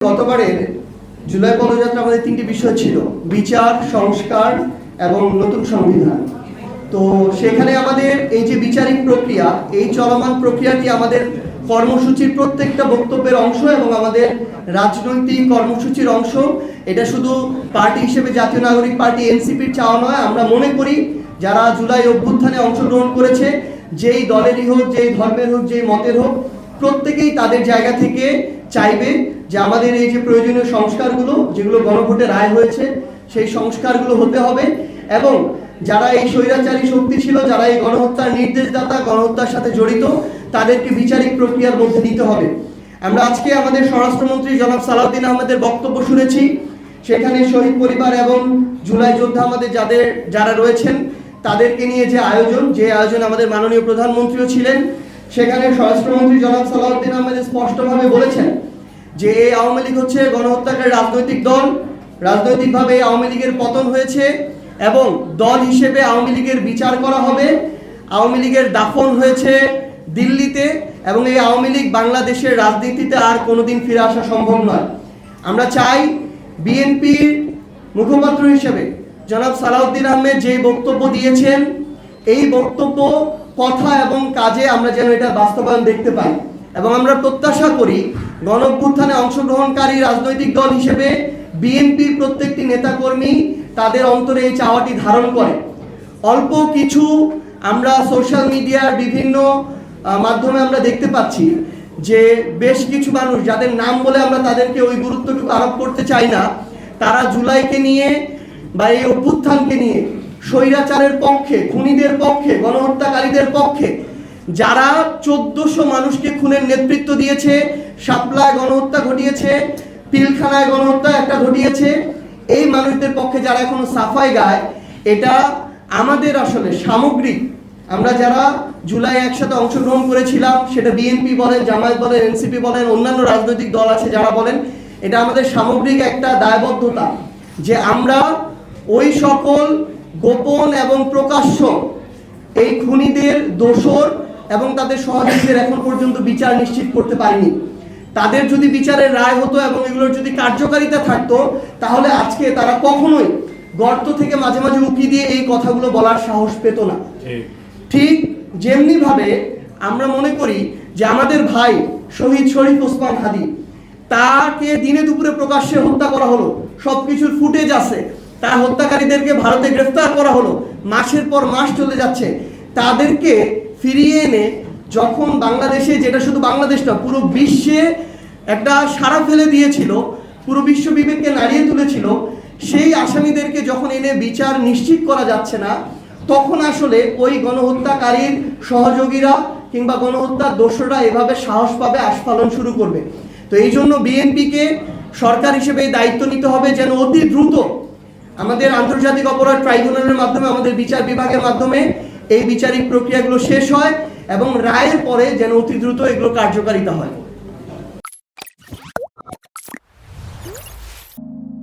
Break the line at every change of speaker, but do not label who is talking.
গতবারের জুলাই পদযাত্রা আমাদের তিনটি বিষয় ছিল: বিচার, সংস্কার এবং নতুন সংবিধান। তো সেখানে আমাদের এই যে বিচারিক প্রক্রিয়া, এই চলমান প্রক্রিয়াটি আমাদের কর্মসূচির প্রত্যেকটা বক্তব্যের অংশ এবং আমাদের রাজনৈতিক কর্মসূচির অংশ। এটা শুধু পার্টি হিসেবে জাতীয় নাগরিক পার্টি এনসিপির চাওয়া নয়। আমরা মনে করি যারা জুলাই অভ্যুত্থানে অংশগ্রহণ করেছে, যেই দলেরই হোক, যেই ধর্মের হোক, যেই মতের হোক, প্রত্যেকেই তাদের জায়গা থেকে চাইবে যে আমাদের এই যে প্রয়োজনীয় সংস্কারগুলো, যেগুলো গণভোটে রায় হয়েছে, সেই সংস্কারগুলো হতে হবে। এবং যারা এই স্বৈরাচারী শক্তি ছিল, যারা এই গণহত্যার নির্দেশদাতা, গণহত্যার সাথে জড়িত, তাদেরকে বিচারিক প্রক্রিয়ার মধ্যে নিতে হবে। আমরা আজকে আমাদের স্বরাষ্ট্রমন্ত্রী জনাব সালাউদ্দিন আহমেদের বক্তব্য শুনেছি। সেখানে শহীদ পরিবার এবং জুলাই যোদ্ধা আমাদের যারা রয়েছেন তাদেরকে নিয়ে যে আয়োজন আমাদের মাননীয় প্রধানমন্ত্রীও ছিলেন। সেখানে স্বরাষ্ট্রমন্ত্রী জনাব সালাউদ্দিন আহমেদ স্পষ্টভাবে বলেছেন যে এই আওয়ামী লীগ হচ্ছে গণহত্যাকারী রাজনৈতিক দল। রাজনৈতিকভাবে আওয়ামী লীগের পতন হয়েছে এবং দল হিসেবে আওয়ামী লীগের বিচার করা হবে। আওয়ামী লীগের দাফন হয়েছে দিল্লিতে এবং এই আওয়ামী লীগ বাংলাদেশের রাজনীতিতে আর কোনোদিন ফিরে আসা সম্ভব নয়। আমরা চাই বিএনপির মুখপাত্র হিসেবে জনাব সালাউদ্দিন আহমেদ যে বক্তব্য দিয়েছেন, এই বক্তব্য, কথা এবং কাজে আমরা যেন এটা বাস্তবায়ন দেখতে পাই। এবং আমরা প্রত্যাশা করি গণঅভ্যুত্থানে অংশগ্রহণকারী রাজনৈতিক দল হিসেবে বিএনপির প্রত্যেকটি নেতাকর্মী তাদের অন্তরে এই চাওয়াটি ধারণ করে। অল্প কিছু আমরা সোশ্যাল মিডিয়ার বিভিন্ন মাধ্যমে আমরা দেখতে পাচ্ছি যে বেশ কিছু মানুষ, যাদের নাম বলে আমরা তাদেরকে ওই গুরুত্বটুকু আরোপ করতে চাই না, তারা জুলাইকে নিয়ে বা এই অভ্যুত্থানকে নিয়ে স্বৈরাচারের পক্ষে, খুনিদের পক্ষে, গণহত্যাকারীদের পক্ষে, যারা 1400 মানুষকে খুনের নেতৃত্ব দিয়েছে, শাপলায় গণহত্যা ঘটিয়েছে, পিলখানায় গণহত্যা একটা ঘটিয়েছে, এই মানুষদের পক্ষে যারা এখনো সাফাই গায়, এটা আমাদের আসলে সামগ্রিক, আমরা যারা জুলাই একসাথে অংশগ্রহণ করেছিলাম, সেটা বিএনপি বলেন, জামায়াত বলেন, এনসিপি বলেন, অন্যান্য রাজনৈতিক দল আছে যারা বলেন, এটা আমাদের সামগ্রিক একটা দায়বদ্ধতা যে আমরা ওই সকল গোপন এবং প্রকাশ্য এই খুনিদের দোষর এবং তাদের সহযোগীদের এখন পর্যন্ত বিচার নিশ্চিত করতে পারিনি। তাদের যদি বিচারের রায় হতো এবং এগুলোর যদি কার্যকারিতা থাকতো, তাহলে আজকে তারা কখনোই গর্ত থেকে মাঝে মাঝে উঁকি দিয়ে এই কথাগুলো বলার সাহস পেত না। ঠিক যেমনি ভাবে আমরা মনে করি যে আমাদের ভাই শহীদ শরীফ ওসমান হাদি, তাকে দিনে দুপুরে প্রকাশ্যে হত্যা করা হলো, সবকিছুর ফুটেজ আছে, তার হত্যাকারীদেরকে ভারতে গ্রেফতার করা হলো, মাসের পর মাস চলে যাচ্ছে, তাদেরকে ফিরিয়ে এনে যখন বাংলাদেশে, যেটা শুধু বাংলাদেশ না পুরো বিশ্বে একটা সাড়া ফেলে দিয়েছিল, পুরো বিশ্ব বিবেককে নাড়িয়ে তুলেছিল, সেই আসামিদেরকে যখন এনে বিচার নিশ্চিত করা যাচ্ছে না, তখন আসলে ওই গণহত্যাকারীর সহযোগীরা কিংবা গণহত্যার দোষরা এভাবে সাহস পাবে, আস্ফালন শুরু করবে। তো এই জন্য বিএনপিকে সরকার হিসেবে এই দায়িত্ব নিতে হবে যেন অতি দ্রুত আমাদের আন্তর্জাতিক অপরাধ ট্রাইব্যুনালের মাধ্যমে, আমাদের বিচার বিভাগের মাধ্যমে এই বিচারিক প্রক্রিয়াগুলো শেষ হয় এবং রায়ের পরে যেন অতি দ্রুত এগুলো কার্যকারিতা হয়।